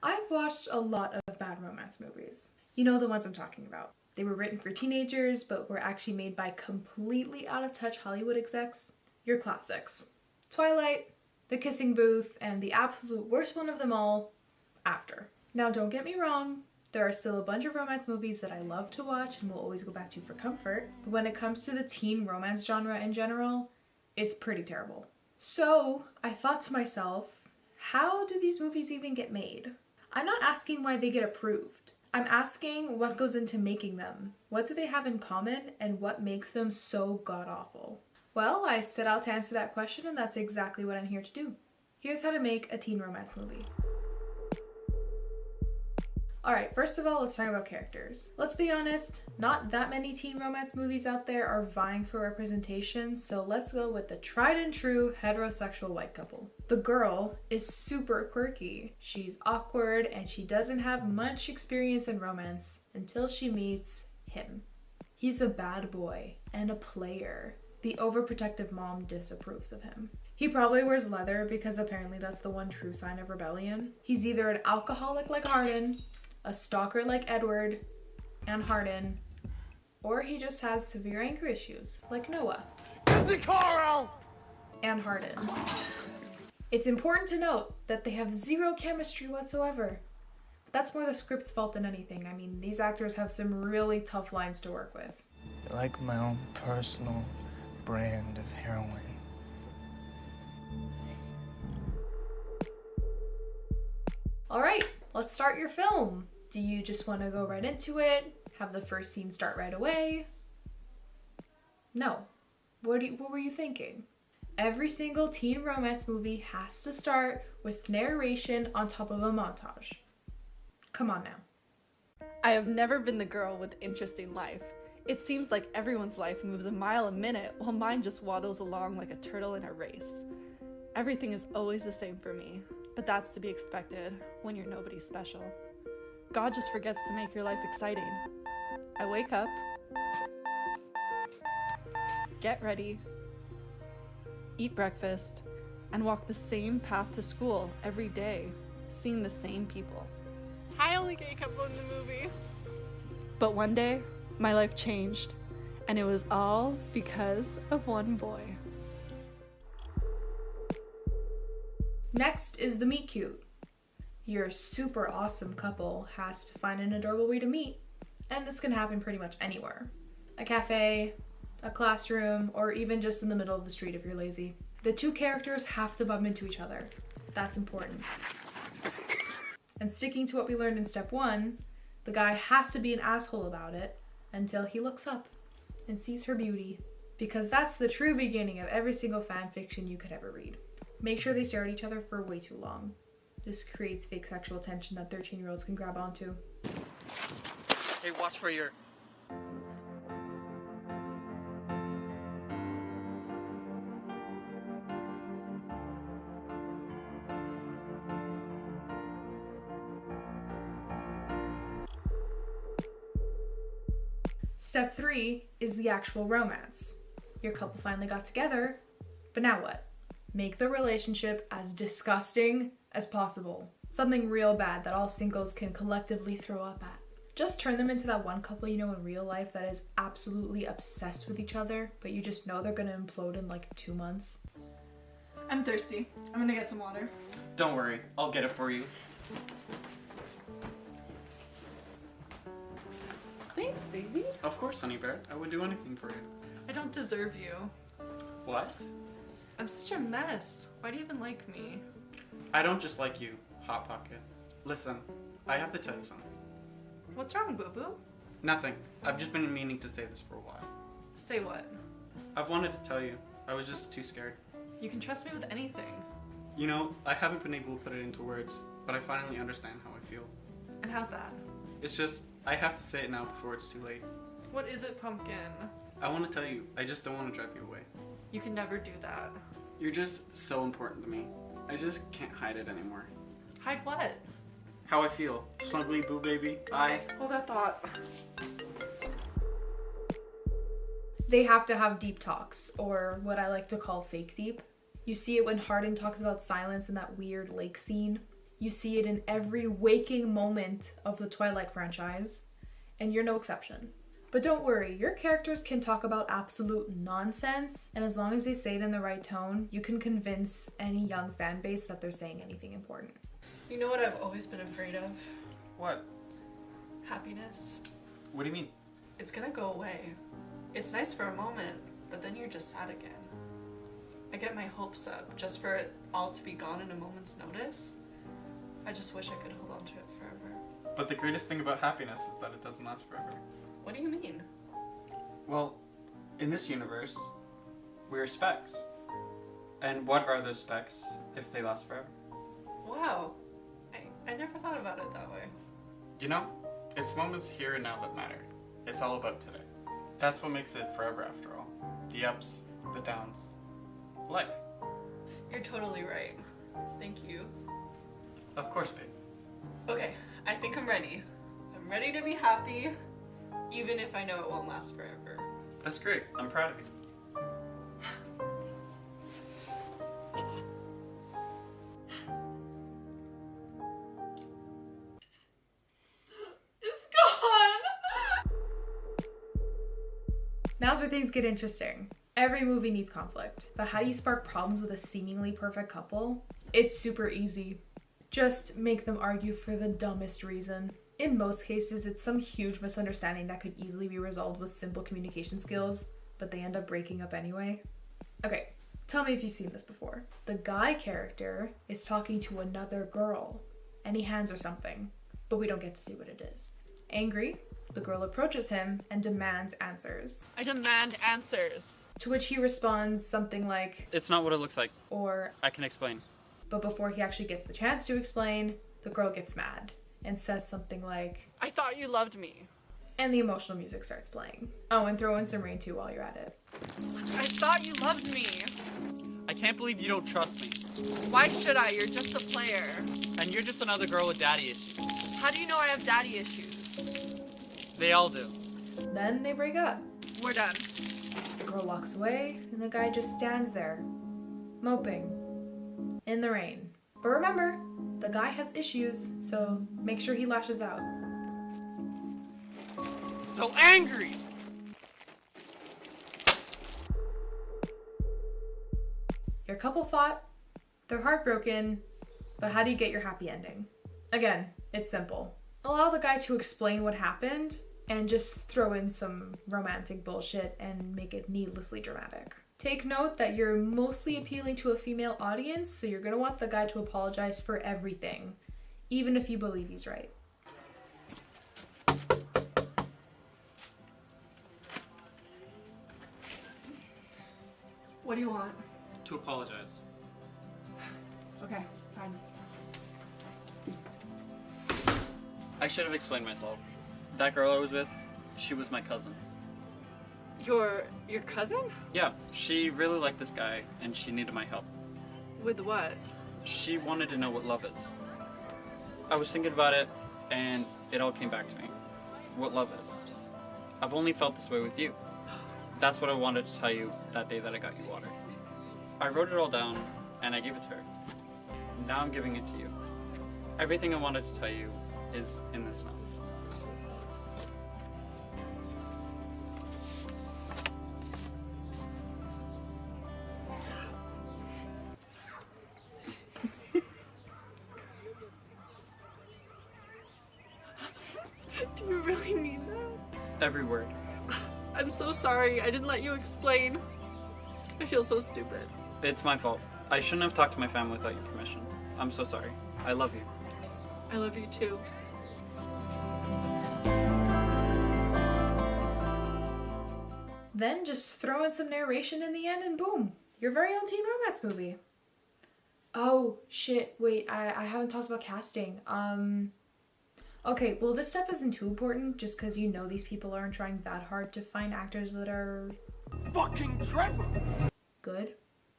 I've watched a lot of bad romance movies. You know the ones I'm talking about. They were written for teenagers, but were actually made by completely out-of-touch Hollywood execs. Your classics. Twilight, The Kissing Booth, and the absolute worst one of them all, After. Now don't get me wrong, there are still a bunch of romance movies that I love to watch and will always go back to for comfort, but when it comes to the teen romance genre in general, it's pretty terrible. So I thought to myself, how do these movies even get made? I'm not asking why they get approved. I'm asking what goes into making them. What do they have in common and what makes them so god-awful? Well, I set out to answer that question and that's exactly what I'm here to do. Here's how to make a teen romance movie. Alright, first of all, let's talk about characters. Let's be honest, not that many teen romance movies out there are vying for representation, so let's go with the tried and true heterosexual white couple. The girl is super quirky. She's awkward and she doesn't have much experience in romance until she meets him. He's a bad boy and a player. The overprotective mom disapproves of him. He probably wears leather because apparently that's the one true sign of rebellion. He's either an alcoholic like Hardin, a stalker like Edward and Hardin, or he just has severe anger issues like Noah Get the car out! and Hardin. It's important to note that they have zero chemistry whatsoever. But that's more the script's fault than anything. I mean, these actors have some really tough lines to work with. You're like my own personal brand of heroin. Alright, let's start your film. Do you just want to go right into it? Have the first scene start right away? No. What were you thinking? Every single teen romance movie has to start with narration on top of a montage. Come on now. I have never been the girl with interesting life. It seems like everyone's life moves a mile a minute while mine just waddles along like a turtle in a race. Everything is always the same for me, but that's to be expected when you're nobody special. God just forgets to make your life exciting. I wake up, get ready, eat breakfast, and walk the same path to school every day, seeing the same people. Hi, only gay couple in the movie. But one day, my life changed, and it was all because of one boy. Next is the meet cute. Your super awesome couple has to find an adorable way to meet, and this can happen pretty much anywhere. A cafe, a classroom, or even just in the middle of the street if you're lazy. The two characters have to bump into each other. That's important. And sticking to what we learned in step 1, the guy has to be an asshole about it until he looks up and sees her beauty. Because that's the true beginning of every single fan fiction you could ever read. Make sure they stare at each other for way too long. This creates fake sexual tension that 13-year-olds can grab onto. Hey, watch where you're... Step 3 is the actual romance. Your couple finally got together, but now what? Make the relationship as disgusting as possible. Something real bad that all singles can collectively throw up at. Just turn them into that one couple you know in real life that is absolutely obsessed with each other, but you just know they're gonna implode in like 2 months. I'm thirsty. I'm gonna get some water. Don't worry, I'll get it for you. Thanks, baby. Of course, honey bear. I would do anything for you. I don't deserve you. What? I'm such a mess. Why do you even like me? I don't just like you, Hot Pocket. Listen, I have to tell you something. What's wrong, boo-boo? Nothing. I've just been meaning to say this for a while. Say what? I've wanted to tell you. I was just too scared. You can trust me with anything. You know, I haven't been able to put it into words, but I finally understand how I feel. And how's that? It's just, I have to say it now before it's too late. What is it, Pumpkin? I want to tell you, I just don't want to drive you away. You can never do that. You're just so important to me. I just can't hide it anymore. Hide what? How I feel. Snuggly boo baby. Hold that thought. They have to have deep talks, or what I like to call fake deep. You see it when Hardin talks about silence in that weird lake scene. You see it in every waking moment of the Twilight franchise, and you're no exception. But don't worry, your characters can talk about absolute nonsense, and as long as they say it in the right tone, you can convince any young fan base that they're saying anything important. You know what I've always been afraid of? What? Happiness. What do you mean? It's gonna go away. It's nice for a moment, but then you're just sad again. I get my hopes up just for it all to be gone in a moment's notice. I just wish I could hold on to it forever. But the greatest thing about happiness is that it doesn't last forever. What do you mean? Well, in this universe, we're specks. And what are those specks if they last forever? Wow. I never thought about it that way. You know, it's moments here and now that matter. It's all about today. That's what makes it forever after all. The ups, the downs, life. You're totally right. Thank you. Of course, babe. Okay, I think I'm ready. I'm ready to be happy, even if I know it won't last forever. That's great. I'm proud of you. It's gone! Now's where things get interesting. Every movie needs conflict, but how do you spark problems with a seemingly perfect couple? It's super easy. Just make them argue for the dumbest reason. In most cases, it's some huge misunderstanding that could easily be resolved with simple communication skills, but they end up breaking up anyway. Okay, tell me if you've seen this before. The guy character is talking to another girl, and he hands her something, but we don't get to see what it is. Angry, the girl approaches him and demands answers, I demand answers. to which he responds something like, It's not what it looks like. or, I can explain. but before he actually gets the chance to explain, the girl gets mad and says something like, I thought you loved me. and the emotional music starts playing. Oh, and throw in some rain too while you're at it. I thought you loved me. I can't believe you don't trust me. Why should I? You're just a player. And you're just another girl with daddy issues. How do you know I have daddy issues? They all do. Then they break up. We're done. The girl walks away, and the guy just stands there, moping, in the rain. But remember, the guy has issues, so make sure he lashes out. So angry! Your couple fought, they're heartbroken, but how do you get your happy ending? Again, it's simple. Allow the guy to explain what happened, and just throw in some romantic bullshit and make it needlessly dramatic. Take note that you're mostly appealing to a female audience, so you're gonna want the guy to apologize for everything, even if you believe he's right. What do you want? To apologize. Okay, fine. I should have explained myself. That girl I was with, she was my cousin. Your cousin? Yeah, she really liked this guy, and she needed my help. With what? She wanted to know what love is. I was thinking about it, and it all came back to me. What love is. I've only felt this way with you. That's what I wanted to tell you that day that I got you water. I wrote it all down, and I gave it to her. Now I'm giving it to you. Everything I wanted to tell you is in this note. Do you really mean that? Every word. I'm so sorry. I didn't let you explain. I feel so stupid. It's my fault. I shouldn't have talked to my family without your permission. I'm so sorry. I love you. I love you too. Then just throw in some narration in the end and boom, your very own teen romance movie. Oh, shit, wait, I haven't talked about casting. Okay, well this step isn't too important just because you know these people aren't trying that hard to find actors that are... Fucking Trevor! good.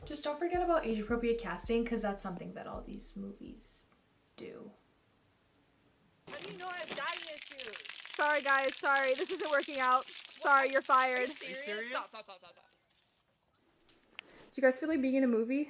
Just don't forget about age-appropriate casting because that's something that all these movies do. How do you know I have daddy issues? Sorry guys, sorry. This isn't working out. Sorry, you're fired. Are you serious? Stop. Do you guys feel like being in a movie?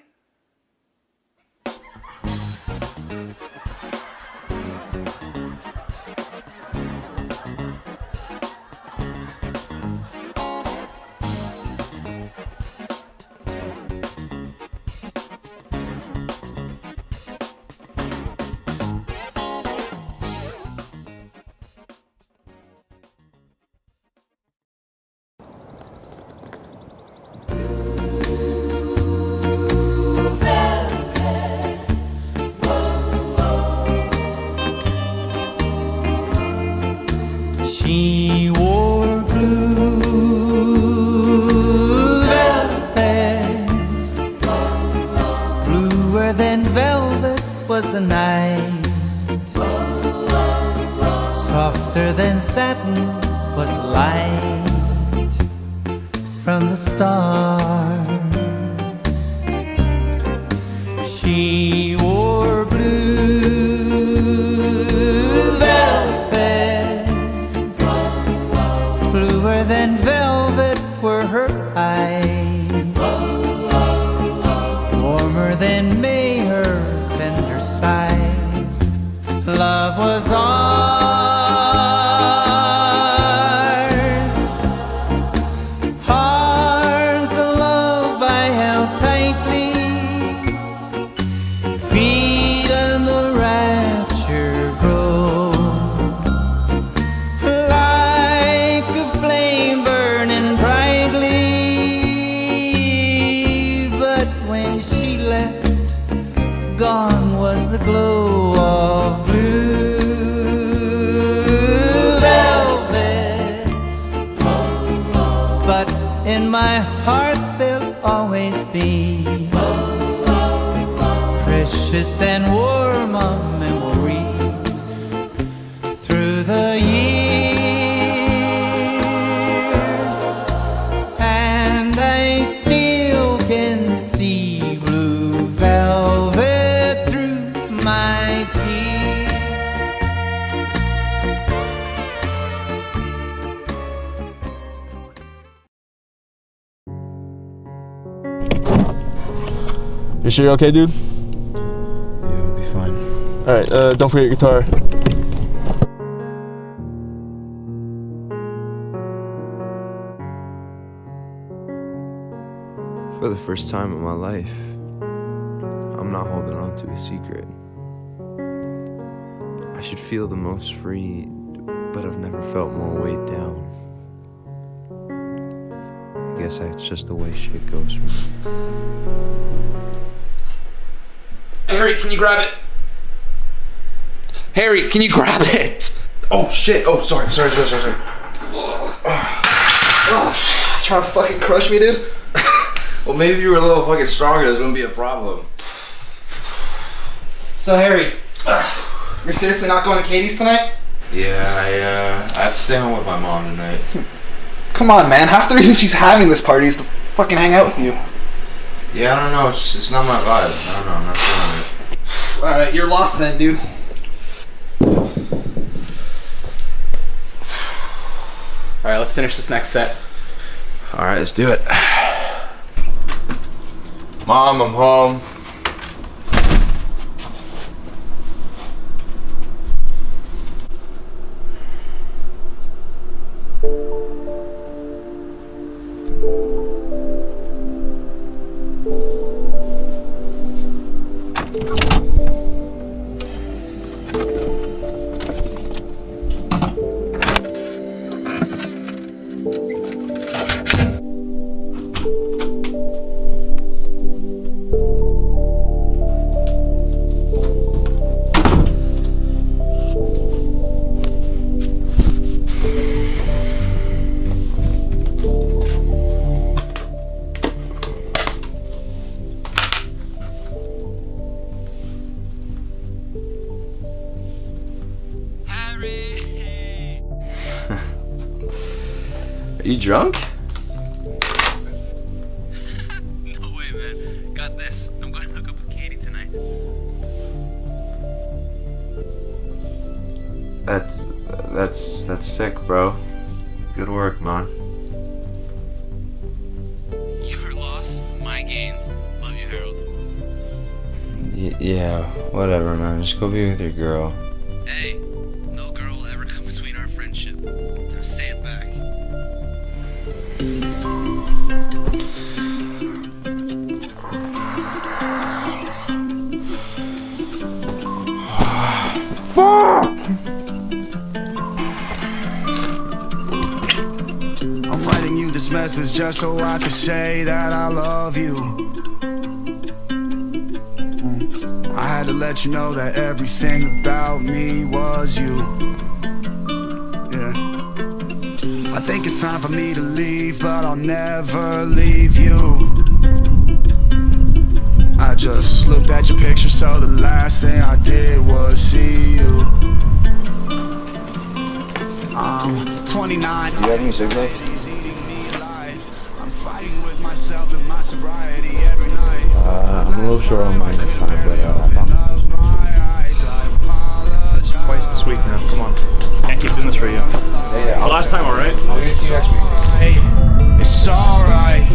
Bluer than velvet was the night. Softer than satin was the light from the stars. She wore blue velvet. Bluer than velvet were her eyes. Warmer than May her tender sighs. Love was ours. Arms of love I held tightly, feeling the rapture grow, like a flame burning brightly. But when she left, gone was the glow of blue velvet. But in my heart there'll always be precious and warm a memory through the years. And I still can see blue velvet through my tears. You sure you're okay, dude? Yeah, it'll be fine. Alright, don't forget your guitar. For the first time in my life, I'm not holding on to a secret. I should feel the most free, but I've never felt more weighed down. I guess that's just the way shit goes for me. Harry, can you grab it? Harry, can you grab it? Oh shit, oh sorry. Trying to fucking crush me, dude? Well, maybe if you were a little fucking stronger, this wouldn't be a problem. So Harry, you're seriously not going to Katie's tonight? Yeah, I have to stay home with my mom tonight. Come on, man, half the reason she's having this party is to fucking hang out with you. Yeah, I don't know, it's not my vibe. I don't know, I'm not feeling it. Alright, you're lost then, dude. Alright, let's finish this next set. Alright, let's do it. Mom, I'm home. Are you drunk? No way, man. Got this. I'm gonna hook up with Katie tonight. That's sick, bro. Good work, man. Your loss, my gains. Love you, Harold. Yeah, whatever, man. Just go be with your girl. Hey, no girl will ever come between our friendship. Now say it back. I'm writing you this message just so I can say that I love you. I had to let you know that everything about me was you. Yeah. I think it's time for me to leave, but I'll never leave you. I just looked at your picture, so the last thing I did was see you. I'm 29. Do you have any cigarettes? I'm fighting with myself and my sobriety every night. I'm a little short on mine this time, but Twice this week now. Come on. Can't keep doing this for you. yeah, It's the last time, alright? I'll get to you next week. It's alright.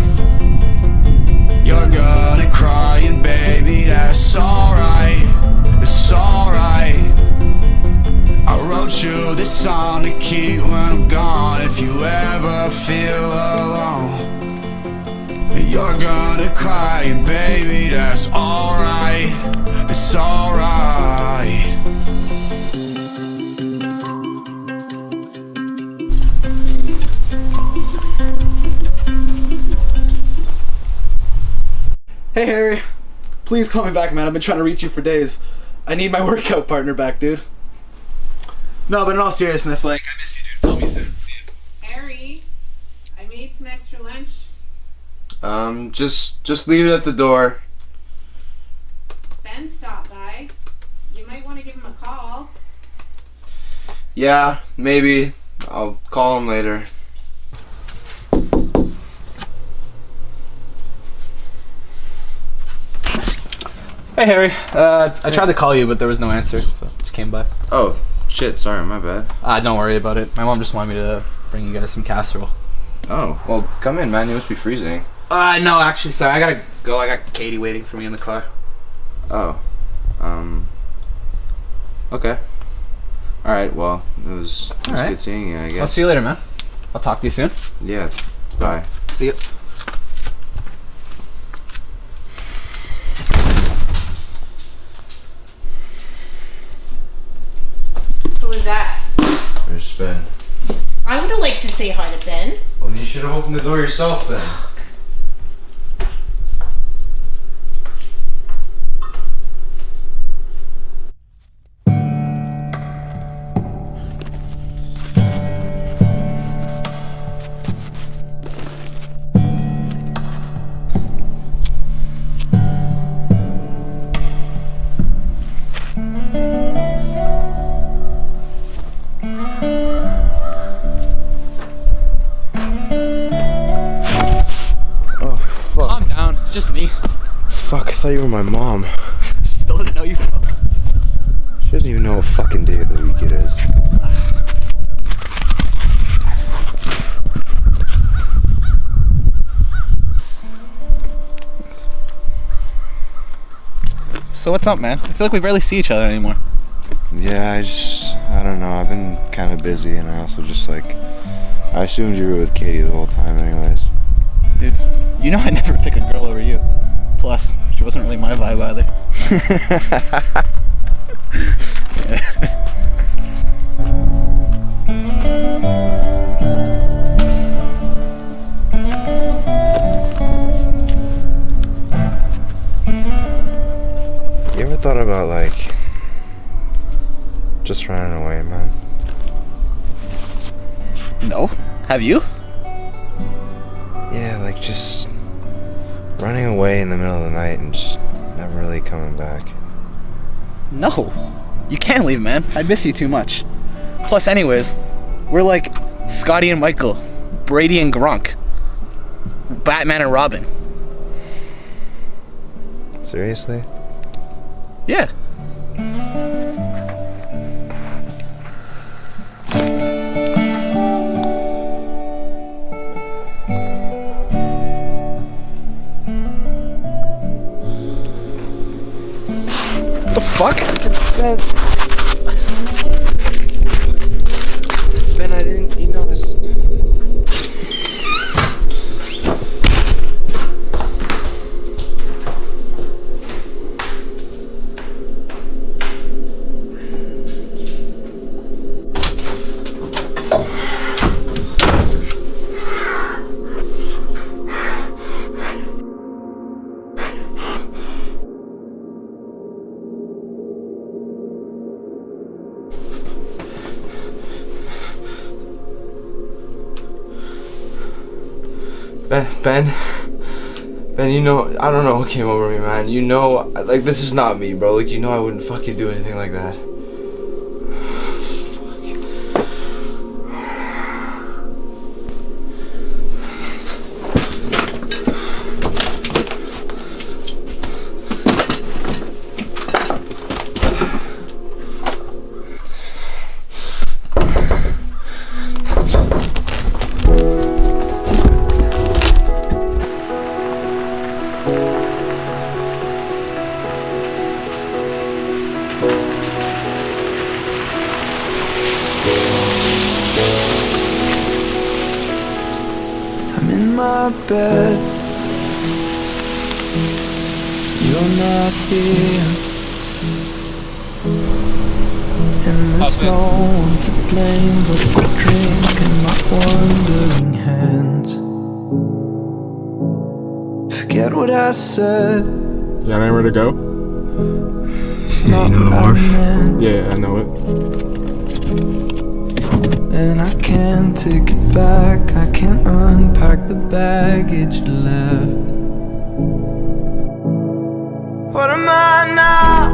You're good at crying, baby. That's alright. It's alright. I wrote you this song to keep when I'm gone. If you ever feel alone, you're gonna cry, baby, that's alright. It's alright. Hey Harry, please call me back, man. I've been trying to reach you for days. I need my workout partner back, dude. No, but in all seriousness, like, I miss you, dude. Call me soon. Harry, I made some extra lunch. Just leave it at the door. Ben stopped by. You might want to give him a call. Yeah, maybe. I'll call him later. Hey Harry, I tried to call you, but there was no answer, so just came by. Oh, shit, sorry, my bad. Don't worry about it. My mom just wanted me to bring you guys some casserole. Oh, well, come in, man. You must be freezing. No, actually, sorry. I gotta go. I got Katie waiting for me in the car. Oh. Okay. Alright, well, it was good seeing you, I guess. I'll see you later, man. I'll talk to you soon. Yeah, bye. See you. Who was that? There's Ben. I would have liked to say hi to Ben. Well, you should have opened the door yourself then. Just me. Fuck, I thought you were my mom. She still doesn't know you so. She doesn't even know what fucking day of the week it is. So what's up, man? I feel like we barely see each other anymore. Yeah, I don't know. I've been kind of busy, and I also just I assumed you were with Katie the whole time anyways. Dude, you know I never pick a girl over you. Plus, she wasn't really my vibe either. You ever thought about, just running away, man? No. Have you? Yeah, just running away in the middle of the night and just never really coming back. No. You can't leave, man. I miss you too much. Plus, anyways, we're like Scotty and Michael, Brady and Gronk, Batman and Robin. Seriously? Yeah. What the fuck? Ben, I didn't email this. Ben, Ben, you know, I don't know what came over me, man. You know, like, this is not me, bro. Like, you know I wouldn't fucking do anything like that. I'm in my bed, you're not here, and there's no one to blame but the drink and my wandering hands. Forget what I said. You got anywhere to go? It's not what I meant. Yeah, I know it. And I can't take it back, I can't unpack the baggage you left. What am I now?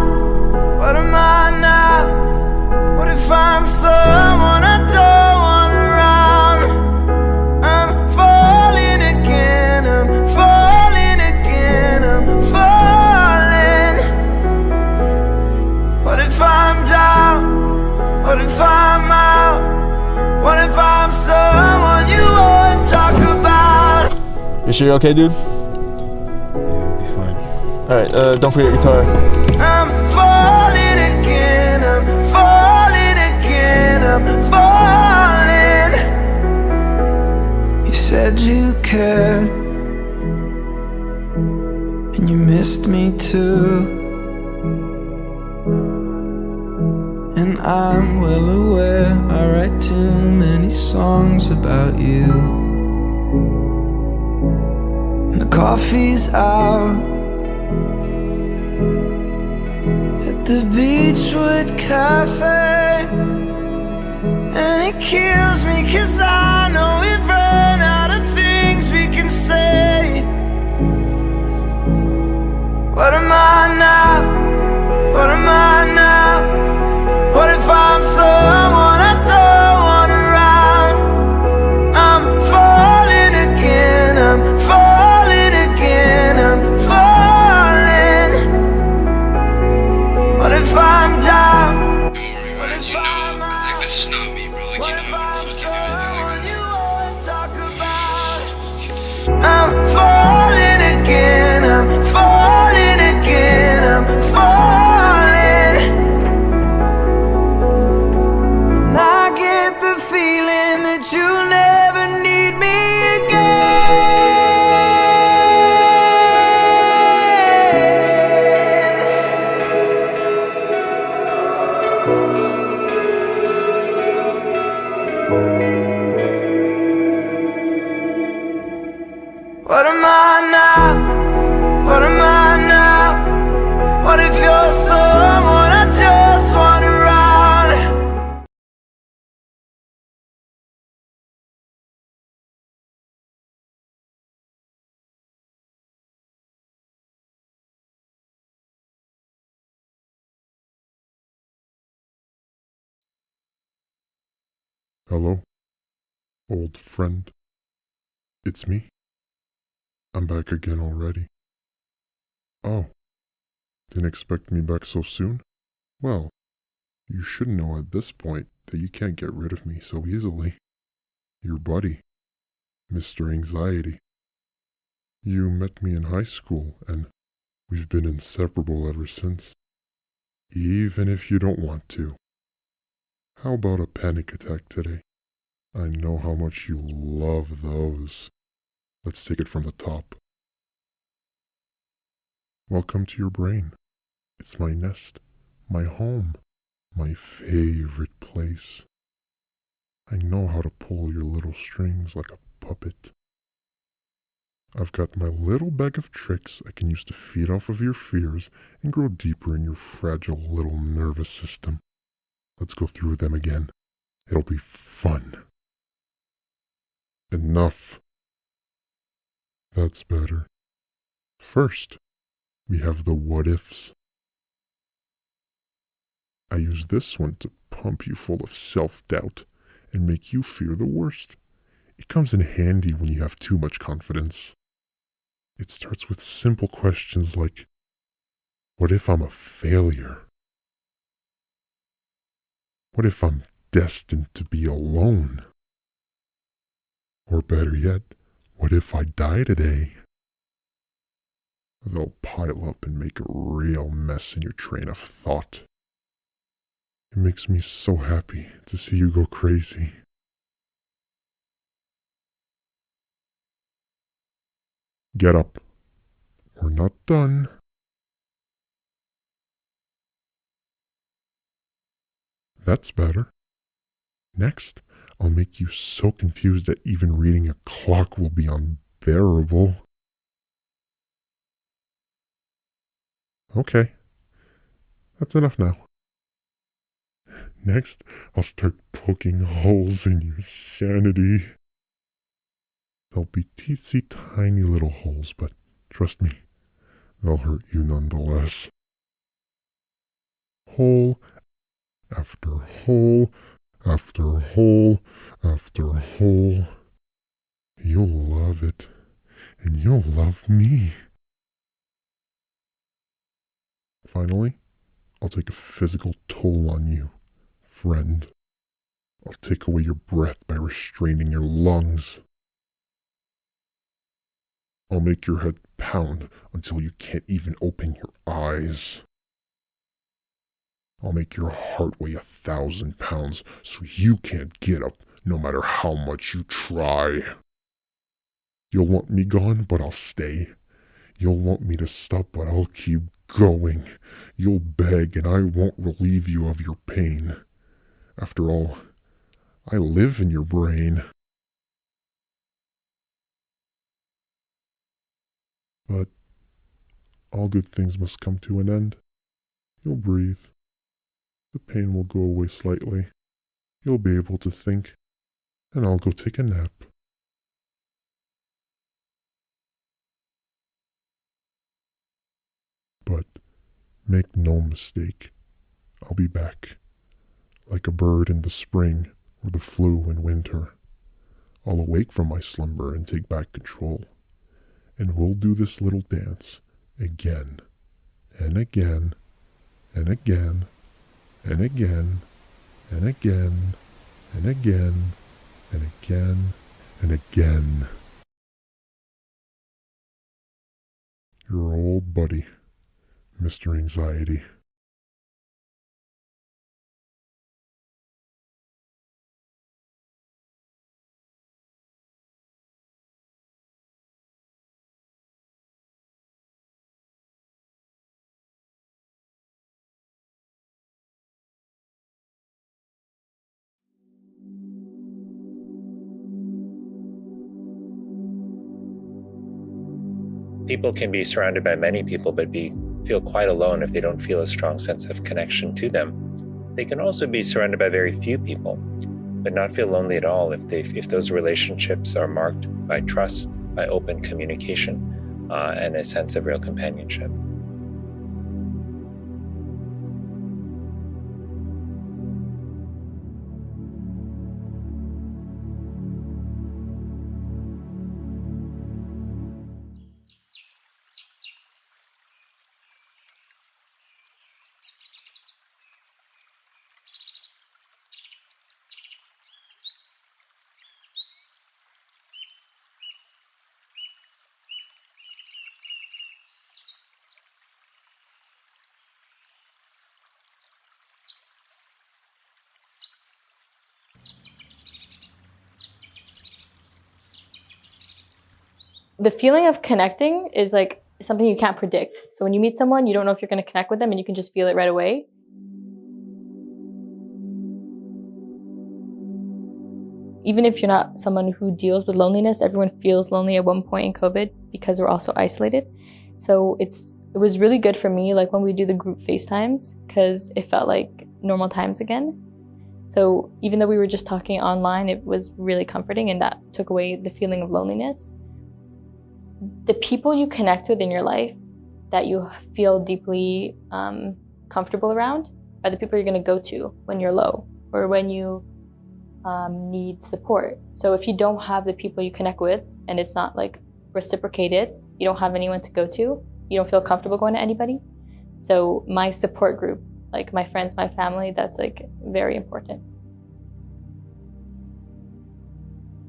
What am I now? What if I'm someone I don't want around? I'm falling again, I'm falling again, I'm falling. What if I'm down? What if I'm out? What if I'm someone you won't talk about? You sure you're okay, dude? Yeah, I'll be fine. Alright, don't forget your guitar. I'm falling again, I'm falling again, I'm falling. You said you cared, and you missed me too. And I'm well aware I write too many songs about you. And the coffee's out at the Beachwood Cafe, and it kills me 'cause I know we've run out of things we can say. What am I now? What am I now? What if I'm someone I don't want around? I'm falling again, I'm falling again, I'm falling. What if I'm down? What if I'm out? Like, this is not me, bro. Like, What you if know I'm I'm fucking someone you won't talk about? I'm falling again, I'm falling again, I'm falling. And I get the feeling that you'll never need me again. What am I now? What am I now? What if you're someone I just want around? Hello, old friend. It's me. I'm back again already. Oh, didn't expect me back so soon? Well, you should know at this point that you can't get rid of me so easily. Your buddy, Mr. Anxiety. You met me in high school, and we've been inseparable ever since. Even if you don't want to. How about a panic attack today? I know how much you love those. Let's take it from the top. Welcome to your brain. It's my nest, my home, my favorite place. I know how to pull your little strings like a puppet. I've got my little bag of tricks I can use to feed off of your fears and grow deeper in your fragile little nervous system. Let's go through them again. It'll be fun. Enough. That's better. First, we have the what ifs. I use this one to pump you full of self-doubt and make you fear the worst. It comes in handy when you have too much confidence. It starts with simple questions like, what if I'm a failure? What if I'm destined to be alone? Or better yet, what if I die today? They'll pile up and make a real mess in your train of thought. It makes me so happy to see you go crazy. Get up. We're not done. That's better. Next, I'll make you so confused that even reading a clock will be unbearable. Okay, that's enough now. Next, I'll start poking holes in your sanity. They'll be teensy tiny little holes, but trust me, they'll hurt you nonetheless. Hole after hole after hole after hole. You'll love it, and you'll love me. Finally, I'll take a physical toll on you, friend. I'll take away your breath by restraining your lungs. I'll make your head pound until you can't even open your eyes. I'll make your heart weigh 1,000 pounds so you can't get up no matter how much you try. You'll want me gone, but I'll stay. You'll want me to stop, but I'll keep going. You'll beg, and I won't relieve you of your pain. After all, I live in your brain. But all good things must come to an end. You'll breathe. The pain will go away slightly. You'll be able to think, and I'll go take a nap. But make no mistake, I'll be back. Like a bird in the spring or the flu in winter. I'll awake from my slumber and take back control. And we'll do this little dance again and again and again and again and again and again and again and again. Your old buddy, Mr. Anxiety. People can be surrounded by many people, but feel quite alone if they don't feel a strong sense of connection to them. They can also be surrounded by very few people, but not feel lonely at all if those relationships are marked by trust, by open communication, and a sense of real companionship. The feeling of connecting is like something you can't predict. So when you meet someone, you don't know if you're going to connect with them, and you can just feel it right away. Even if you're not someone who deals with loneliness, everyone feels lonely at one point in COVID because we're also isolated. So it was really good for me, like when we do the group FaceTimes, because it felt like normal times again. So even though we were just talking online, it was really comforting, and that took away the feeling of loneliness. the people you connect with in your life that you feel deeply comfortable around are the people you're going to go to when you're low or when you need support. So if you don't have the people you connect with and it's not like reciprocated, you don't have anyone to go to, you don't feel comfortable going to anybody. So my support group, like my friends, my family, that's like very important.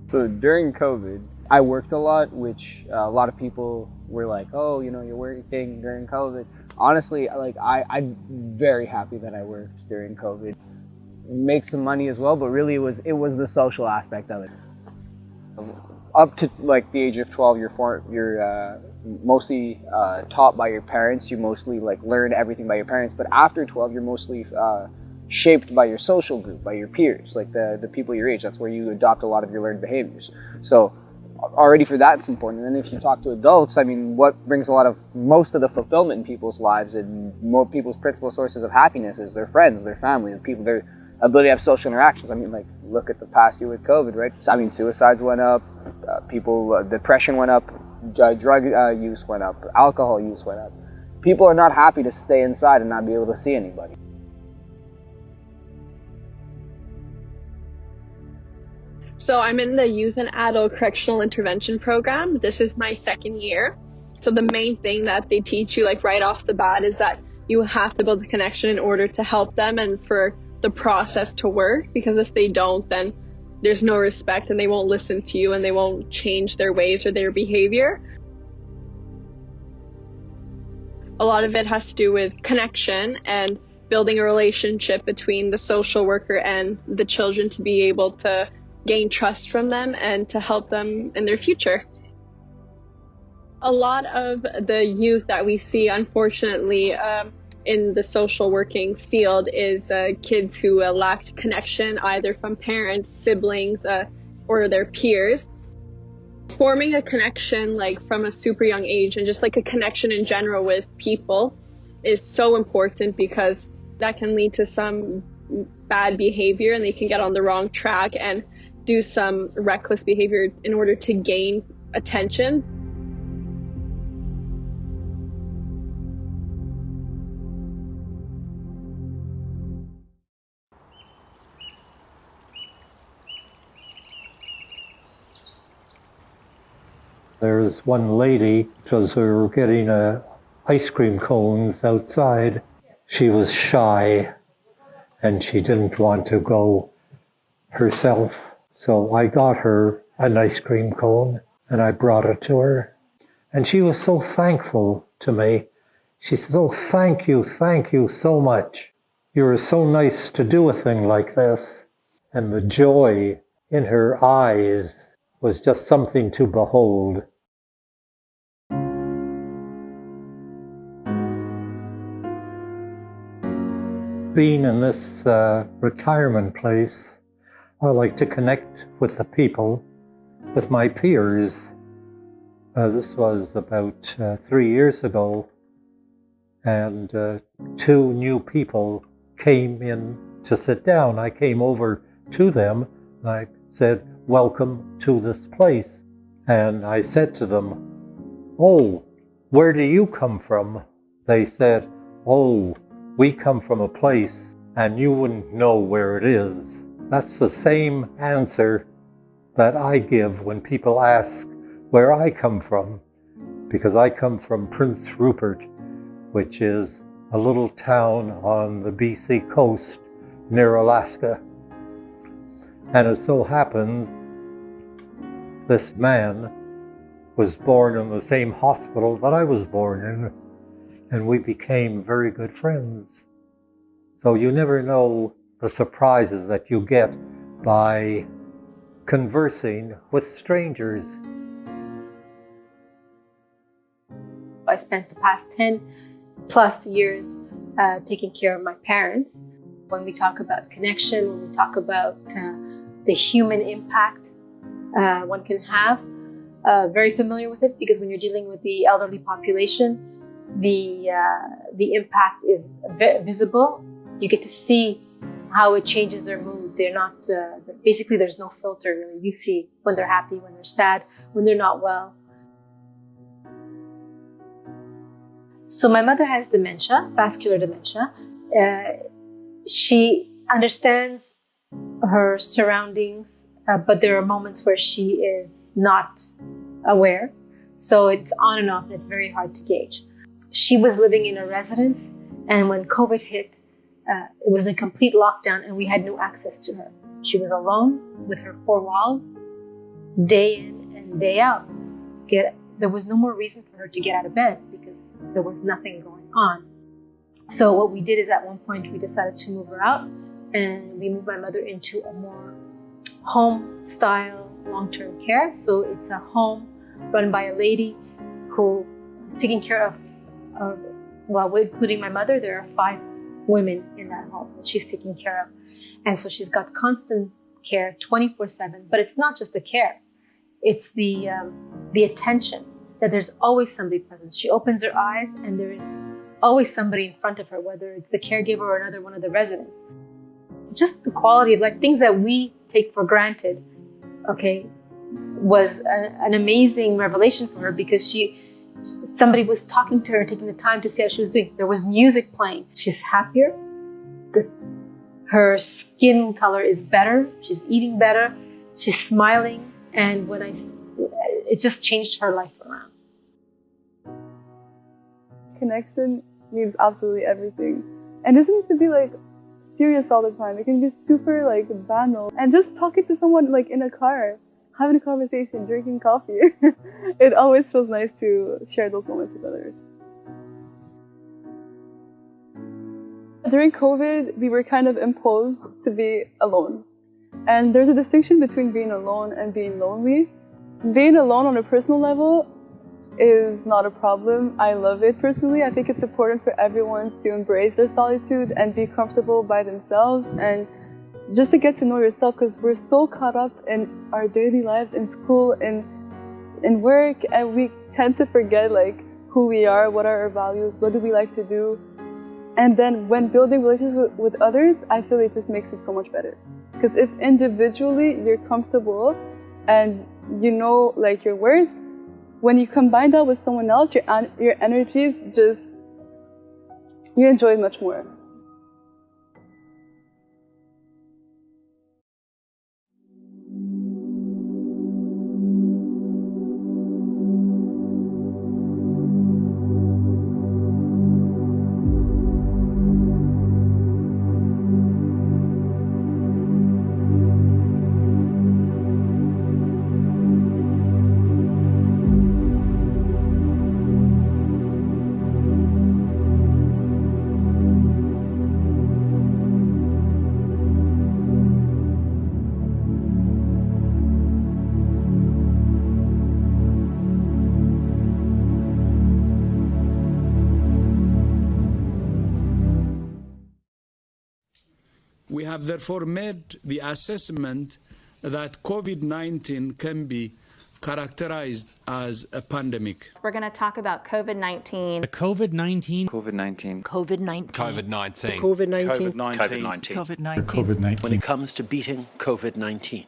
So during COVID, I worked a lot, which a lot of people were like, oh, you know, you're working during COVID. Honestly, like I'm very happy that I worked during COVID. Make some money as well, but really it was the social aspect of it. Up to like the age of 12, you're mostly taught by your parents. You mostly like learn everything by your parents. But after 12, you're mostly shaped by your social group, by your peers, like the people your age. That's where you adopt a lot of your learned behaviors. So already for that, it's important. And then if you talk to adults, I mean, what brings most of the fulfillment in people's lives and more people's principal sources of happiness is their friends, their family, the people, their ability to have social interactions. I mean, like, look at the past year with COVID, right? I mean, suicides went up, depression went up, drug use went up, alcohol use went up. People are not happy to stay inside and not be able to see anybody. So I'm in the Youth and Adult Correctional Intervention Program. This is my second year. So the main thing that they teach you like right off the bat is that you have to build a connection in order to help them and for the process to work, because if they don't, then there's no respect and they won't listen to you and they won't change their ways or their behavior. A lot of it has to do with connection and building a relationship between the social worker and the children to be able to gain trust from them and to help them in their future. A lot of the youth that we see, unfortunately, in the social working field is kids who lacked connection either from parents, siblings, or their peers. Forming a connection like from a super young age and just like a connection in general with people is so important, because that can lead to some bad behavior and they can get on the wrong track and do some reckless behavior in order to gain attention. There was one lady, because we were getting ice cream cones outside. She was shy and she didn't want to go herself. So I got her an ice cream cone and I brought it to her. And she was so thankful to me. She said, oh, thank you so much. You were so nice to do a thing like this. And the joy in her eyes was just something to behold. Being in this retirement place, I like to connect with the people, with my peers. This was about 3 years ago, and 2 new people came in to sit down. I came over to them and I said, welcome to this place. And I said to them, oh, where do you come from? They said, oh, we come from a place and you wouldn't know where it is. That's the same answer that I give when people ask where I come from, because I come from Prince Rupert, which is a little town on the BC coast near Alaska. And it so happens this man was born in the same hospital that I was born in, and we became very good friends. So you never know the surprises that you get by conversing with strangers. I spent the past 10+ years taking care of my parents. When we talk about connection, when we talk about the human impact one can have, very familiar with it, because when you're dealing with the elderly population, the impact is visible. You get to see how it changes their mood. They're not, basically there's no filter really. You see when they're happy, when they're sad, when they're not well. So my mother has dementia, vascular dementia. She understands her surroundings, but there are moments where she is not aware. So it's on and off, and it's very hard to gauge. She was living in a residence, and when COVID hit, it was a complete lockdown, and we had no access to her. She was alone with her four walls, day in and day out. There was no more reason for her to get out of bed because there was nothing going on. So what we did is at one point we decided to move her out, and we moved my mother into a more home-style long-term care. So it's a home run by a lady who is taking care of, well, including my mother, there are 5 women in that home that she's taking care of. And so she's got constant care 24/7, but it's not just the care. It's the attention, that there's always somebody present. She opens her eyes and there's always somebody in front of her, whether it's the caregiver or another one of the residents. Just the quality of life, things that we take for granted, okay, was an amazing revelation for her, because somebody was talking to her, taking the time to see how she was doing. There was music playing. She's happier. Her skin color is better. She's eating better. She's smiling. And it just changed her life around. Connection means absolutely everything. And it doesn't need to be like serious all the time. It can be super like banal. And just talking to someone like in a car, having a conversation, drinking coffee. It always feels nice to share those moments with others. During COVID, we were kind of imposed to be alone. And there's a distinction between being alone and being lonely. Being alone on a personal level is not a problem. I love it personally. I think it's important for everyone to embrace their solitude and be comfortable by themselves, and just to get to know yourself, because we're so caught up in our daily lives, in school, in work, and we tend to forget like who we are, what are our values, what do we like to do. And then when building relationships with others, I feel it just makes it so much better. Because if individually you're comfortable and you know like your worth, when you combine that with someone else, your energies just, you enjoy it much more. We have therefore made the assessment that COVID-19 can be characterized as a pandemic. We're going to talk about COVID-19. COVID-19. COVID-19. COVID-19. COVID-19. COVID-19. COVID-19. COVID-19. COVID-19. When it comes to beating COVID-19.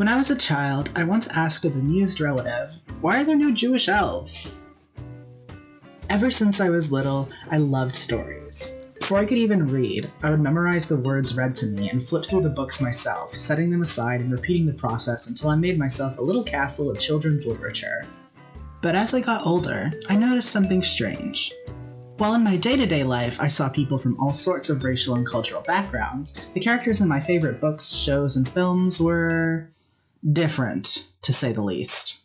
When I was a child, I once asked a bemused relative, "Why are there no Jewish elves?" Ever since I was little, I loved stories. Before I could even read, I would memorize the words read to me and flip through the books myself, setting them aside and repeating the process until I made myself a little castle of children's literature. But as I got older, I noticed something strange. While in my day-to-day life I saw people from all sorts of racial and cultural backgrounds, the characters in my favorite books, shows, and films were different, to say the least.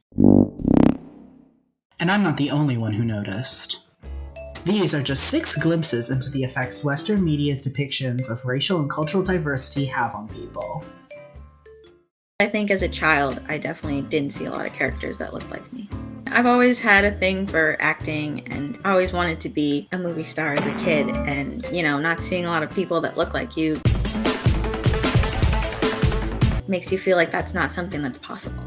And I'm not the only one who noticed. These are just 6 glimpses into the effects Western media's depictions of racial and cultural diversity have on people. I think as a child, I definitely didn't see a lot of characters that looked like me. I've always had a thing for acting, and I always wanted to be a movie star as a kid, and, not seeing a lot of people that look like you makes you feel like that's not something that's possible,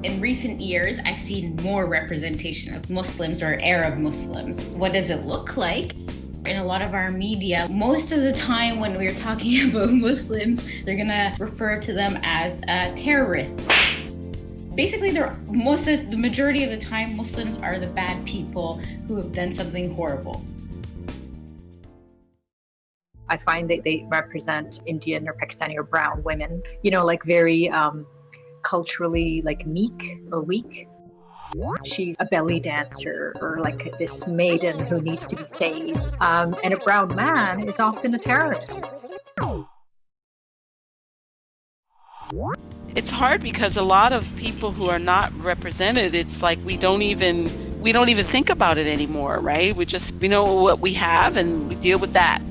In recent years, I've seen more representation of Muslims or Arab Muslims. What does it look like? In a lot of our media, most of the time when we're talking about Muslims, they're gonna refer to them as terrorists. Basically, the majority of the time, Muslims are the bad people who have done something horrible. I find that they represent Indian or Pakistani or brown women, very culturally meek or weak. She's a belly dancer or this maiden who needs to be saved. And a brown man is often a terrorist. It's hard because a lot of people who are not represented, it's like we don't even think about it anymore, right? We know what we have and we deal with that.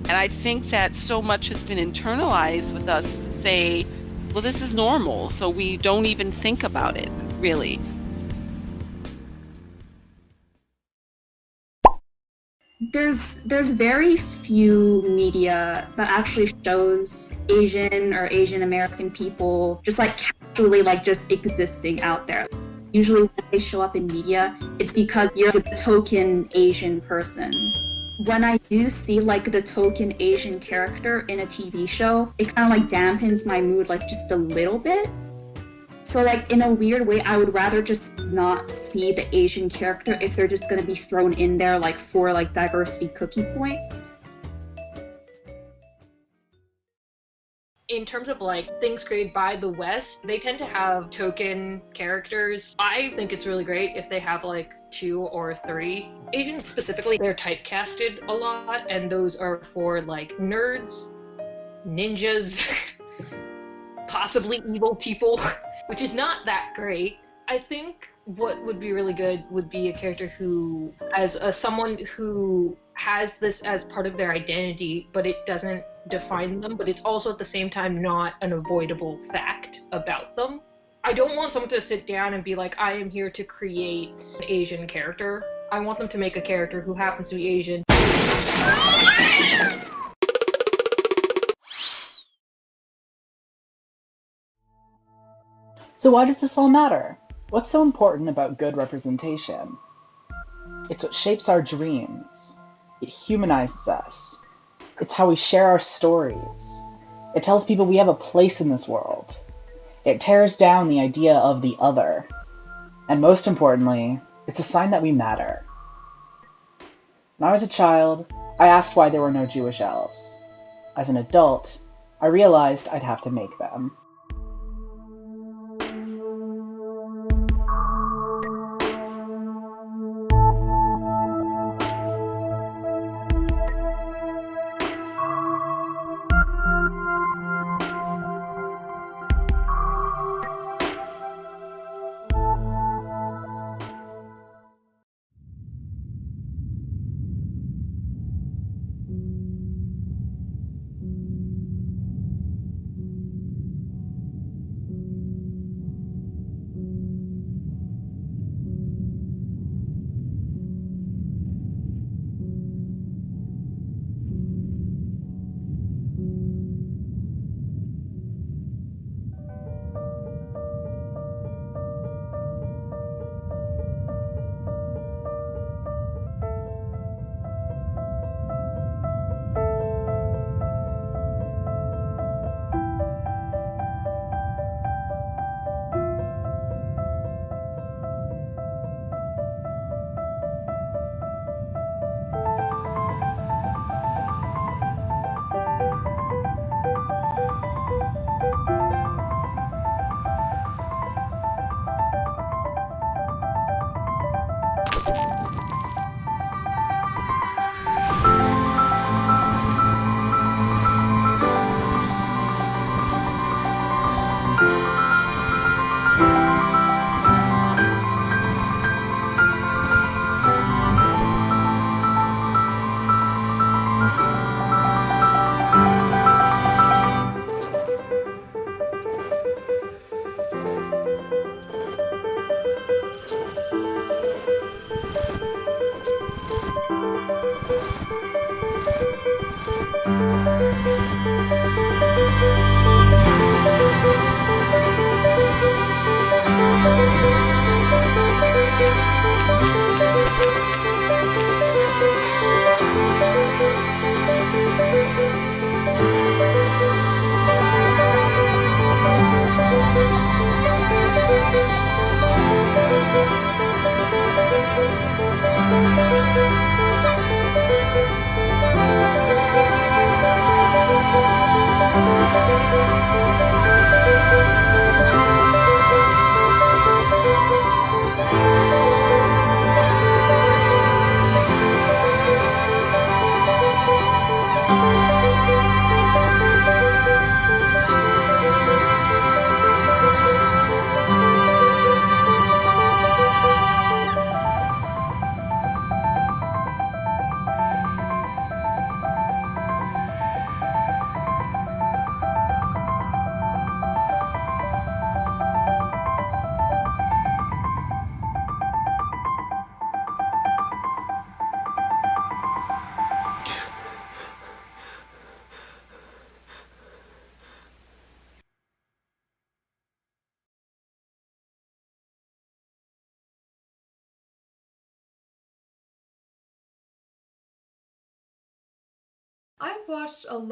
And I think that so much has been internalized with us to say, well, this is normal, so we don't even think about it, really. There's very few media that actually shows Asian or Asian American people just casually just existing out there. Usually when they show up in media, it's because you're the token Asian person. When I do see the token Asian character in a TV show, it kind of dampens my mood just a little bit. So in a weird way, I would rather just not see the Asian character if they're just going to be thrown in there for diversity cookie points. In terms of things created by the West, they tend to have token characters. I think it's really great if they have 2 or 3. Asians specifically, they're typecasted a lot, and those are for nerds, ninjas, possibly evil people, which is not that great. I think what would be really good would be a character who, as someone who has this as part of their identity, but it doesn't define them, but it's also at the same time not an avoidable fact about them. I don't want someone to sit down and be like, I am here to create an Asian character. I want them to make a character who happens to be Asian. So why does this all matter? What's so important about good representation? It's what shapes our dreams. It humanizes us. It's how we share our stories. It tells people we have a place in this world. It tears down the idea of the other. And most importantly, it's a sign that we matter. When I was a child, I asked why there were no Jewish elves. As an adult, I realized I'd have to make them. I've watched a lot